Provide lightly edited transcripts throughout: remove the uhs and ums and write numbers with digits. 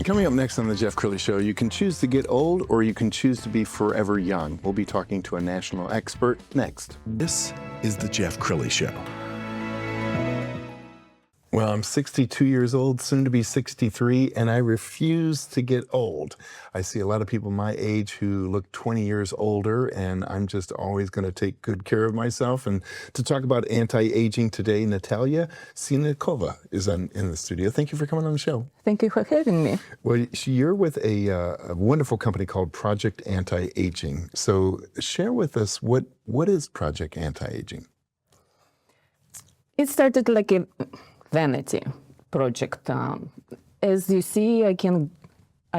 Coming up next on the Jeff Crilley Show, you can choose to get old or you can choose to be forever young. We'll be talking to a national expert next. This is the Jeff Crilley Show. Well, I'm 62 years old, soon to be 63, and I refuse to get old. I see a lot of people my age who look 20 years older, and I'm just always going to take good care of myself. And to talk about anti-aging today, Natasha Synelnykova is in the studio. Thank you for coming on the show. Thank you for having me. Well, you're with a wonderful company called Project Anti-Aging. So share with us, what is Project Anti-Aging? It started like a vanity project. As you see, I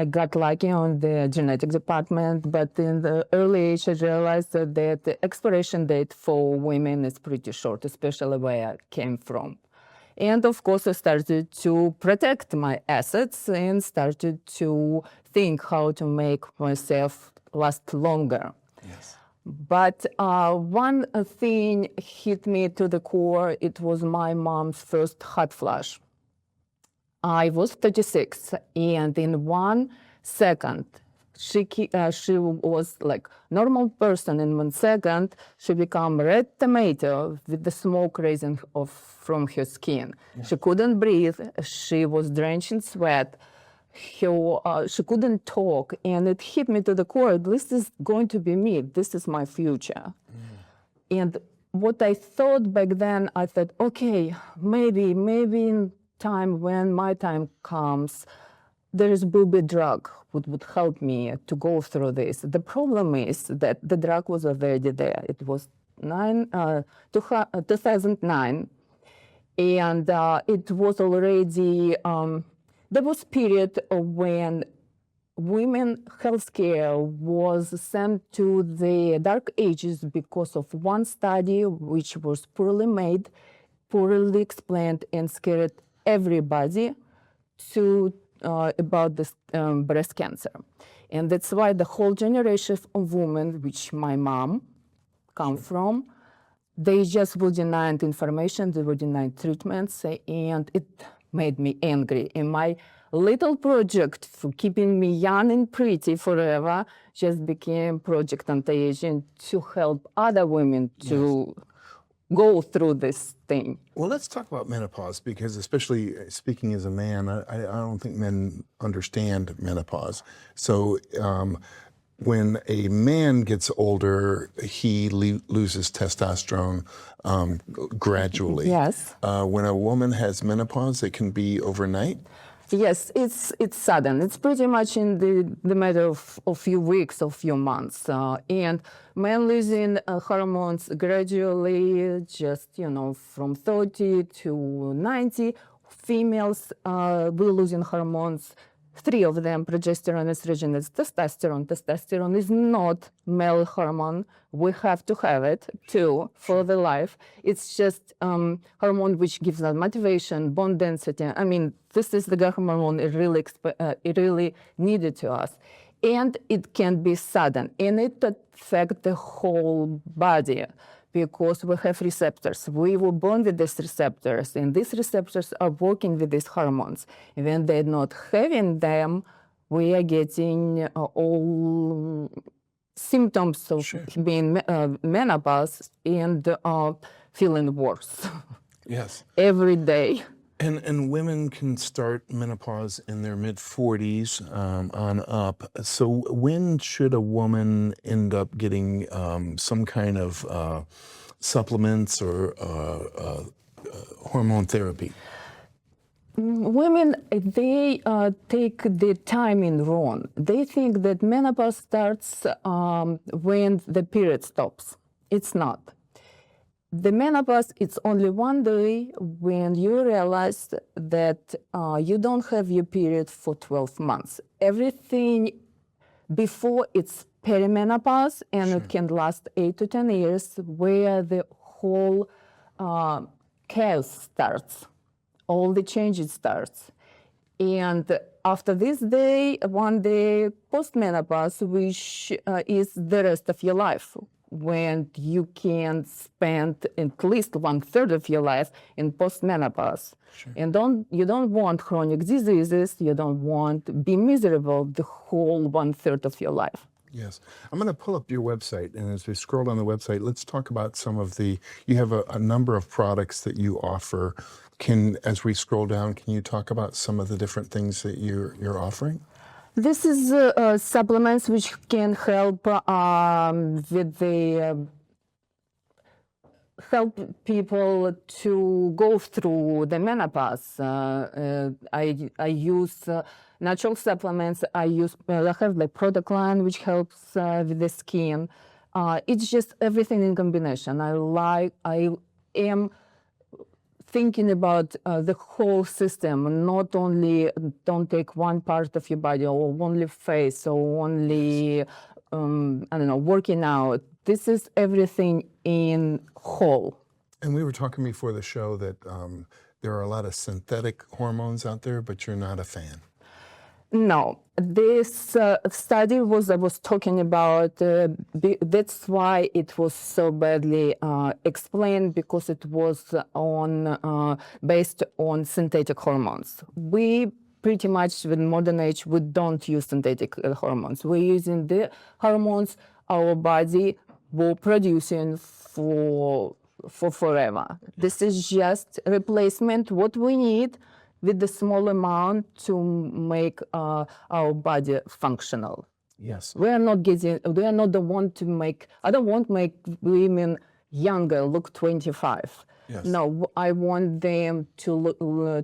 got lucky on the genetic department, but in the early age, I realized that the expiration date for women is pretty short, especially where I came from. And of course, I started to protect my assets and started to think how to make myself last longer. Yes. But one thing hit me to the core. It was my mom's first hot flash. I was 36, and in 1 second, she was like normal person. In 1 second, she became red tomato with the smoke rising from her skin. Yeah. She couldn't breathe. She was drenched in sweat. She couldn't talk, and it hit me to the core. This is going to be me. This is my future. And what I thought back then, I thought, okay, maybe in time, when my time comes, there is booby drug would help me to go through this. The problem is that the drug was already there. It was 2009, and it was already. There was a period when women healthcare was sent to the dark ages because of one study which was poorly made, poorly explained, and scared everybody about this breast cancer. And that's why the whole generation of women, which my mom come from, they just were denied information, they were denied treatments, and it made me angry. And my little project for keeping me young and pretty forever just became Project Anti-Aging to help other women to go through this thing. Well, let's talk about menopause, because especially speaking as a man, I don't think men understand menopause. So when a man gets older, he loses testosterone gradually. Yes. When a woman has menopause, it can be overnight? Yes, it's sudden. It's pretty much in the matter of a few weeks or few months. And men losing hormones gradually, just, from 30 to 90. Females will losing hormones. 3 of them, progesterone, estrogen, and testosterone. Testosterone is not male hormone. We have to have it too for the life. It's just hormone which gives us motivation, bone density. I mean, this is the hormone it really needed to us. And it can be sudden, and it affects the whole body, because we have receptors. We were born with these receptors, and these receptors are working with these hormones. And when they're not having them, we are getting all symptoms of being menopause and feeling worse. Yes. Every day. And women can start menopause in their mid-40s on up. So when should a woman end up getting some kind of supplements or hormone therapy? Women, they take the timing wrong. They think that menopause starts when the period stops. It's not. The menopause, it's only one day when you realize that you don't have your period for 12 months. Everything before it's perimenopause, and it can last 8 to 10 years, where the whole chaos starts, all the changes starts. And after this day, one day postmenopause, which is the rest of your life, when you can spend at least 1/3 of your life in postmenopause. Sure. And you don't want chronic diseases. You don't want to be miserable the whole 1/3 of your life. Yes. I'm going to pull up your website, and as we scroll down the website, let's talk about some of you have a number of products that you offer. As we scroll down, can you talk about some of the different things that you're offering? This is supplements which can help with the help people to go through the menopause. I use natural supplements. I have the product line which helps with the skin. It's just everything in combination. I am thinking about the whole system, not only don't take one part of your body or only face or only, I don't know, working out. This is everything in whole. And we were talking before the show that there are a lot of synthetic hormones out there, but you're not a fan. No, this study I was talking about, that's why it was so badly explained, because it was based on synthetic hormones. We pretty much, with modern age, we don't use synthetic hormones. We're using the hormones our body will producing for forever. This is just replacement what we need with the small amount to make our body functional. Yes. We are not the one to make, I don't want to make women younger, look 25. Yes. No, I want them to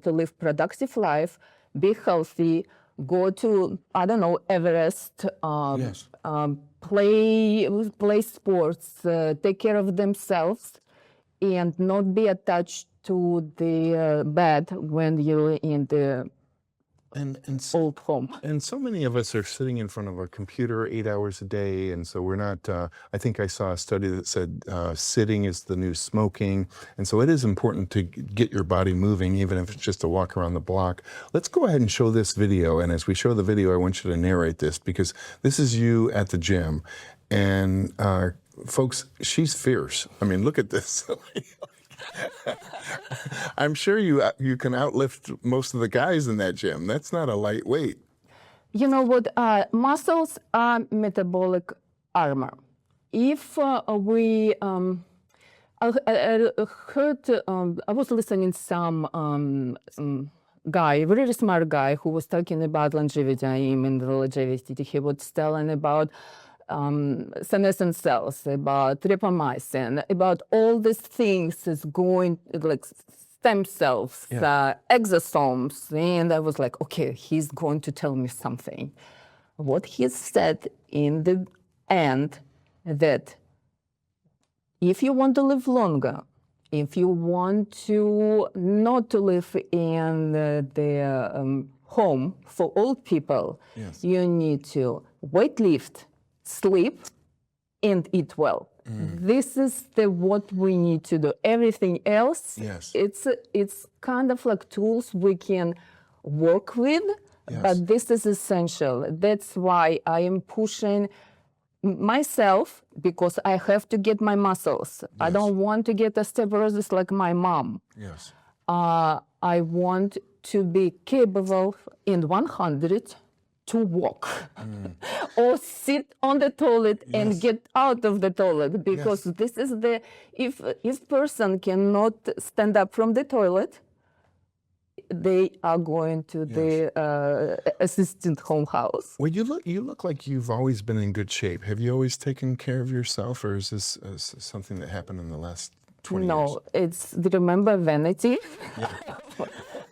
live productive life, be healthy, go to, I don't know, Everest, Yes. play sports, take care of themselves, and not be attached to the bed when you're in the old home. And so many of us are sitting in front of a computer 8 hours a day, and so we're not, I think I saw a study that said sitting is the new smoking, and so it is important to get your body moving, even if it's just a walk around the block. Let's go ahead and show this video, and as we show the video, I want you to narrate this, because this is you at the gym, and folks, she's fierce. I mean, look at this. I'm sure you can outlift most of the guys in that gym. That's not a lightweight. You know what? Muscles are metabolic armor. If I heard, I was listening to some guy, very smart guy, who was talking about longevity. I am in the longevity. He was telling about senescent cells, about tryptomycin, about all these things is going, like stem cells, exosomes. And I was like, okay, he's going to tell me something. What he said in the end, that if you want to live longer, if you want to not to live in the home for old people, Yes. you need to weight lift, sleep, and eat well. This is what we need to do. Everything else, Yes. it's kind of like tools we can work with, Yes. but this is essential. That's why I am pushing myself, because I have to get my muscles. I Yes. don't want to get osteoporosis like my mom. Yes. I want to be capable in 100 to walk or sit on the toilet and get out of the toilet, because this is if person cannot stand up from the toilet, they are going to the assisted home house. Well, you look like you've always been in good shape. Have you always taken care of yourself, or is this something that happened in the last 20 years? No, remember vanity?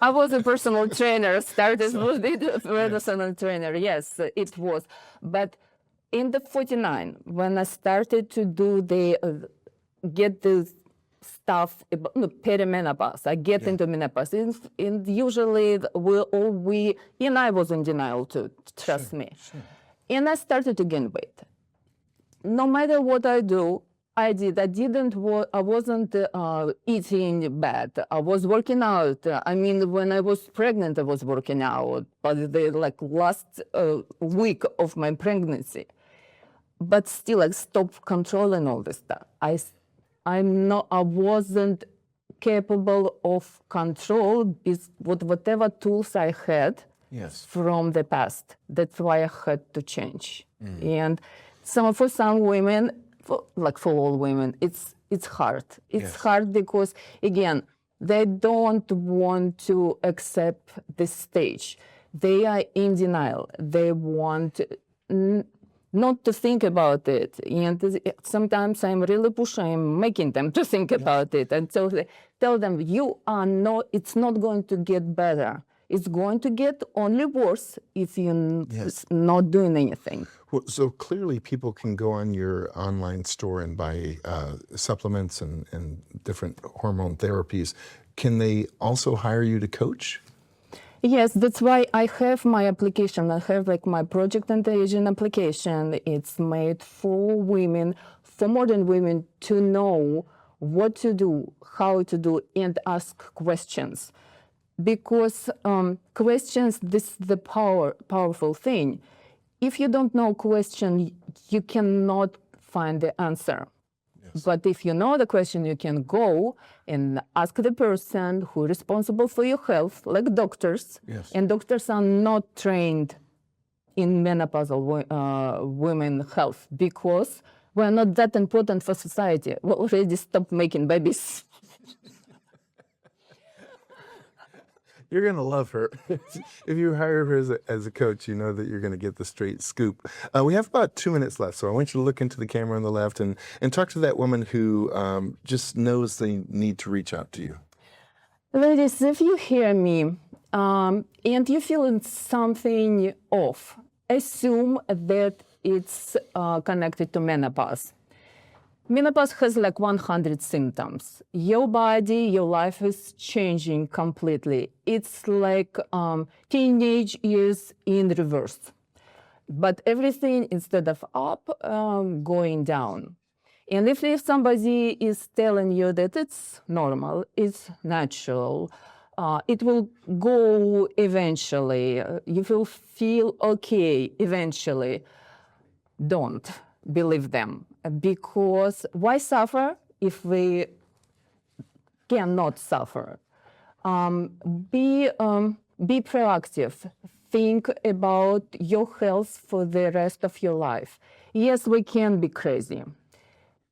I was a personal trainer, started with a personal trainer. Yes, it was. But in the 49, when I started to do get the stuff about perimenopause, I get into menopause. And usually and I was in denial too, trust me. Sure. And I started to gain weight. No matter what I do, I wasn't eating bad. I was working out. I mean, when I was pregnant, I was working out. But the last week of my pregnancy, but still I stopped controlling all this stuff. I wasn't capable of control with whatever tools I had from the past. That's why I had to change. And for some women, for all women, it's hard. It's hard because, again, they don't want to accept this stage. They are in denial. They want not to think about it. And sometimes I'm really pushing, I'm making them to think about it. And so they tell them, it's not going to get better. It's going to get only worse if you're not doing anything. Well, so clearly people can go on your online store and buy supplements and different hormone therapies. Can they also hire you to coach? Yes, that's why I have my application. I have my projectantiaging application. It's made for women, for modern women, to know what to do, how to do, and ask questions. Because questions, this is the powerful thing. If you don't know question, you cannot find the answer. But if you know the question, you can go and ask the person who is responsible for your health, like doctors. And doctors are not trained in menopausal women health because we're not that important for society. We already stopped making babies. You're going to love her. If you hire her as a coach, you know that you're going to get the straight scoop. We have about 2 minutes left, so I want you to look into the camera on the left and talk to that woman who just knows they need to reach out to you. Ladies, if you hear me and you're feeling something off, assume that it's connected to menopause. Menopause has 100 symptoms. Your body, your life is changing completely. It's like teenage years in reverse. But everything, instead of up, going down. And if somebody is telling you that it's normal, it's natural, it will go eventually, you will feel okay eventually, don't believe them. Because why suffer if we cannot suffer? Be proactive. Think about your health for the rest of your life. Yes, we can be crazy.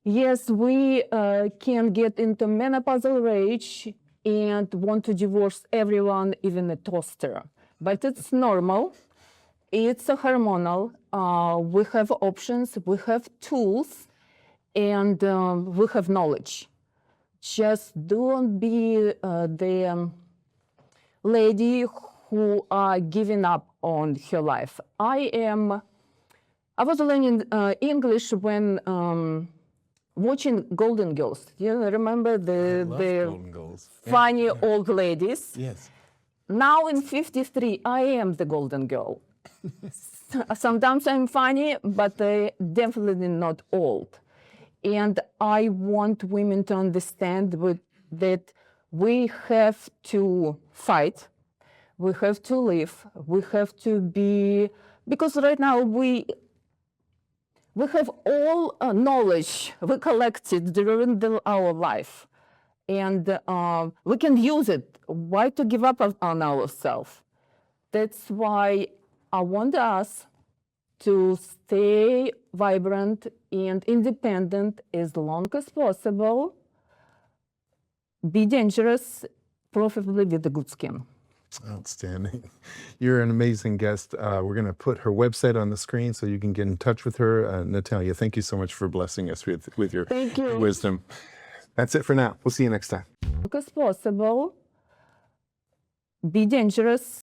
Yes, we can get into menopausal rage and want to divorce everyone, even a toaster. But it's normal. It's hormonal. We have options, we have tools, and we have knowledge. Just don't be the lady who are giving up on her life. I was learning English when watching Golden Girls. You remember the Golden Girls. funny old ladies? Yes. Now in 53, I am the golden girl. Sometimes I'm funny, but definitely not old. And I want women to understand that we have to fight, we have to live, we have to be, because right now we have all knowledge we collected during our life. And we can use it. Why to give up on ourselves? That's why I want us to stay vibrant and independent as long as possible. Be dangerous, preferably with a good skin. Outstanding. You're an amazing guest. We're going to put her website on the screen so you can get in touch with her. Natalia, thank you so much for blessing us with your wisdom. That's it for now. We'll see you next time. As long as possible, be dangerous,